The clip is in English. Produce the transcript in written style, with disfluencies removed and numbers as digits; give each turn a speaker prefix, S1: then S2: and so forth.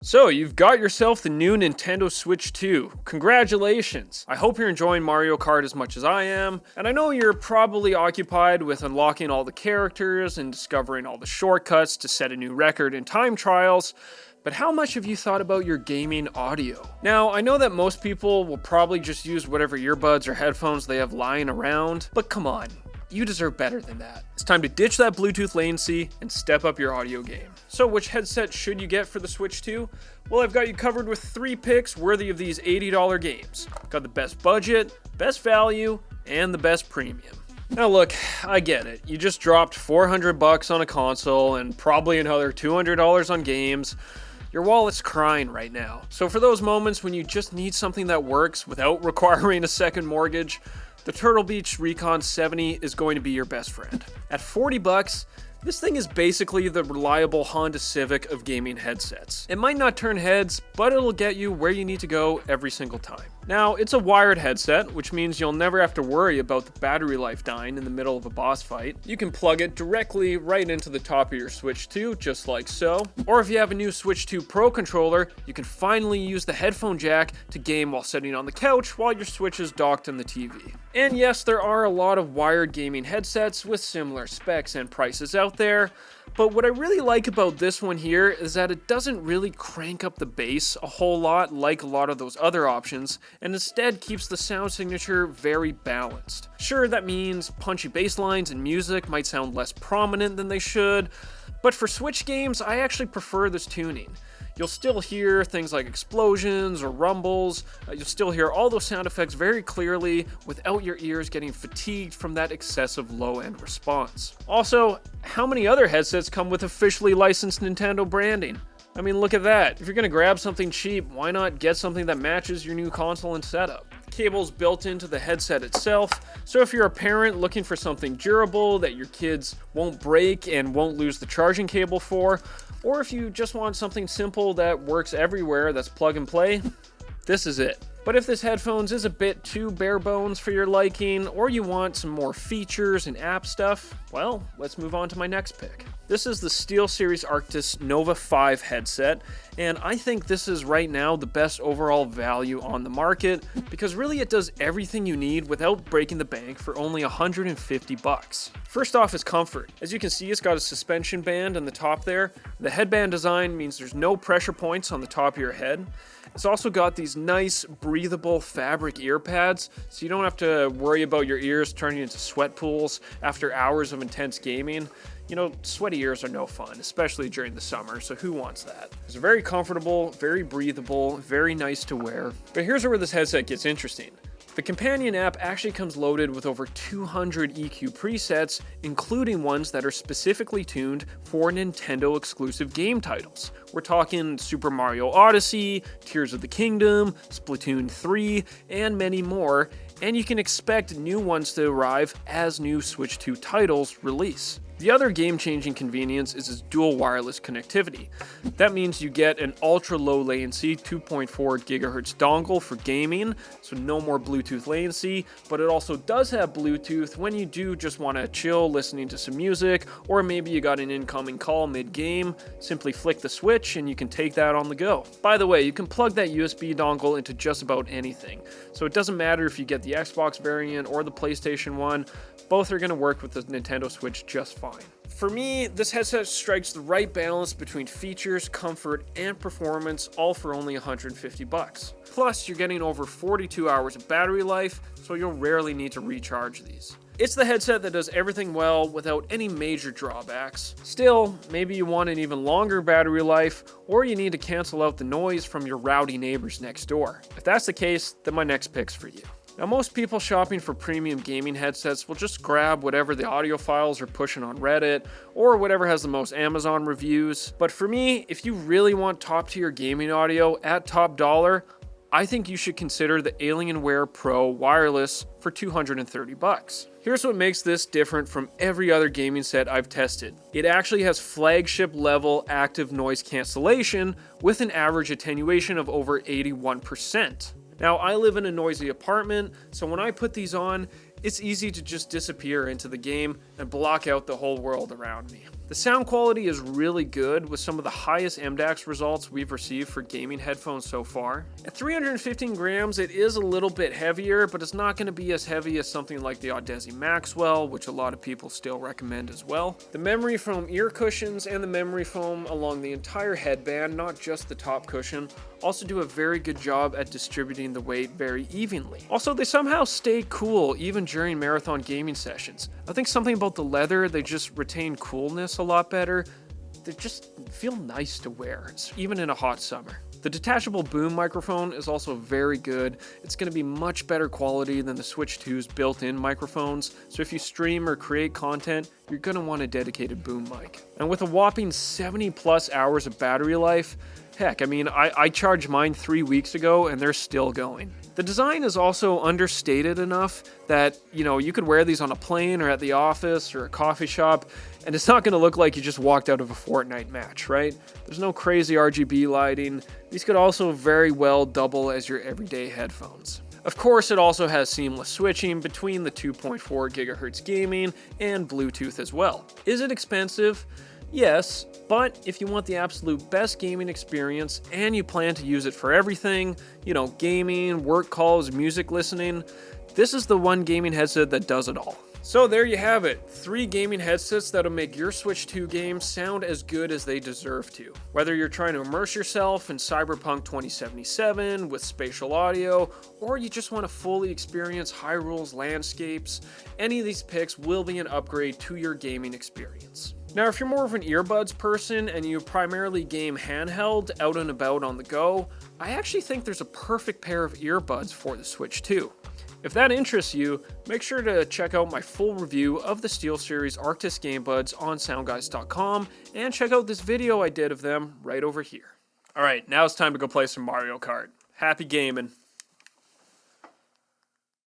S1: So, you've got yourself the new Nintendo Switch 2. Congratulations! I hope you're enjoying Mario Kart as much as I am, and I know you're probably occupied with unlocking all the characters and discovering all the shortcuts to set a new record in time trials, but how much have you thought about your gaming audio? Now, I know that most people will probably just use whatever earbuds or headphones they have lying around, but come on. You deserve better than that. It's time to ditch that Bluetooth latency and step up your audio game. So which headset should you get for the Switch 2? Well, I've got you covered with 3 picks worthy of these $80 games. Got the best budget, best value, and the best premium. Now look, I get it. You just dropped $400 on a console and probably another $200 on games. Your wallet's crying right now. So for those moments when you just need something that works without requiring a second mortgage, the Turtle Beach Recon 70 is going to be your best friend. At $40, this thing is basically the reliable Honda Civic of gaming headsets. It might not turn heads, but it'll get you where you need to go every single time. Now, it's a wired headset, which means you'll never have to worry about the battery life dying in the middle of a boss fight. You can plug it directly right into the top of your Switch 2, just like so. Or if you have a new Switch 2 Pro controller, you can finally use the headphone jack to game while sitting on the couch while your Switch is docked on the TV. And yes, there are a lot of wired gaming headsets with similar specs and prices out there, but what I really like about this one here is that it doesn't really crank up the bass a whole lot like a lot of those other options, and instead keeps the sound signature very balanced. Sure, that means punchy bass lines and music might sound less prominent than they should, but for Switch games, I actually prefer this tuning. You'll still hear things like explosions or rumbles. You'll still hear all those sound effects very clearly without your ears getting fatigued from that excessive low-end response. Also, how many other headsets come with officially licensed Nintendo branding? I mean, look at that. If you're gonna grab something cheap, why not get something that matches your new console and setup? The cable's built into the headset itself, so if you're a parent looking for something durable that your kids won't break and won't lose the charging cable for, or if you just want something simple that works everywhere that's plug and play, this is it. But if this headphones is a bit too bare bones for your liking, or you want some more features and app stuff, well, let's move on to my next pick. This is the SteelSeries Arctis Nova 5 headset, and I think this is right now the best overall value on the market, because really it does everything you need without breaking the bank for only $150. First off is comfort. As you can see, it's got a suspension band on the top there. The headband design means there's no pressure points on the top of your head. It's also got these nice, breathable fabric ear pads, so you don't have to worry about your ears turning into sweat pools after hours of intense gaming. You know, sweaty ears are no fun, especially during the summer, so who wants that? It's very comfortable, very breathable, very nice to wear. But here's where this headset gets interesting. The companion app actually comes loaded with over 200 EQ presets, including ones that are specifically tuned for Nintendo exclusive game titles. We're talking Super Mario Odyssey, Tears of the Kingdom, Splatoon 3, and many more, and you can expect new ones to arrive as new Switch 2 titles release. The other game-changing convenience is its dual wireless connectivity. That means you get an ultra-low latency 2.4 GHz dongle for gaming, so no more Bluetooth latency, but it also does have Bluetooth when you do just want to chill listening to some music, or maybe you got an incoming call mid-game, simply flick the switch and you can take that on the go. By the way, you can plug that USB dongle into just about anything, so it doesn't matter if you get the Xbox variant or the PlayStation one, both are going to work with the Nintendo Switch just fine. For me, this headset strikes the right balance between features, comfort, and performance, all for only $150. Plus, you're getting over 42 hours of battery life, so you'll rarely need to recharge these. It's the headset that does everything well without any major drawbacks. Still, maybe you want an even longer battery life, or you need to cancel out the noise from your rowdy neighbors next door. If that's the case, then my next pick's for you. Now, most people shopping for premium gaming headsets will just grab whatever the audiophiles are pushing on Reddit, or whatever has the most Amazon reviews. But for me, if you really want top-tier gaming audio at top dollar, I think you should consider the Alienware Pro Wireless for $230. Here's what makes this different from every other gaming set I've tested. It actually has flagship level active noise cancellation with an average attenuation of over 81%. Now, I live in a noisy apartment, so when I put these on, it's easy to just disappear into the game and block out the whole world around me. The sound quality is really good, with some of the highest MDAX results we've received for gaming headphones so far. At 315 grams, it is a little bit heavier, but it's not going to be as heavy as something like the Audeze Maxwell, which a lot of people still recommend as well. The memory foam ear cushions and the memory foam along the entire headband, not just the top cushion, also do a very good job at distributing the weight very evenly. Also, they somehow stay cool even during marathon gaming sessions. I think something about the leather, they just retain coolness a lot better. They just feel nice to wear, even in a hot summer. The detachable boom microphone is also very good. It's going to be much better quality than the Switch 2's built-in microphones, so if you stream or create content, you're going to want a dedicated boom mic. And with a whopping 70 plus hours of battery life, heck, I mean, I charged mine 3 weeks ago and they're still going. The design is also understated enough that, you could wear these on a plane or at the office or a coffee shop, and it's not going to look like you just walked out of a Fortnite match, right? There's no crazy RGB lighting. These could also very well double as your everyday headphones. Of course, it also has seamless switching between the 2.4 GHz gaming and Bluetooth as well. Is it expensive? Yes, but if you want the absolute best gaming experience and you plan to use it for everything, gaming, work calls, music listening, this is the one gaming headset that does it all. So there you have it, 3 gaming headsets that'll make your Switch 2 games sound as good as they deserve to. Whether you're trying to immerse yourself in Cyberpunk 2077 with spatial audio, or you just want to fully experience Hyrule's landscapes, any of these picks will be an upgrade to your gaming experience. Now, if you're more of an earbuds person and you primarily game handheld, out and about on the go, I actually think there's a perfect pair of earbuds for the Switch 2. If that interests you, make sure to check out my full review of the SteelSeries Arctis Game Buds on SoundGuys.com and check out this video I did of them right over here. Alright, now it's time to go play some Mario Kart. Happy gaming!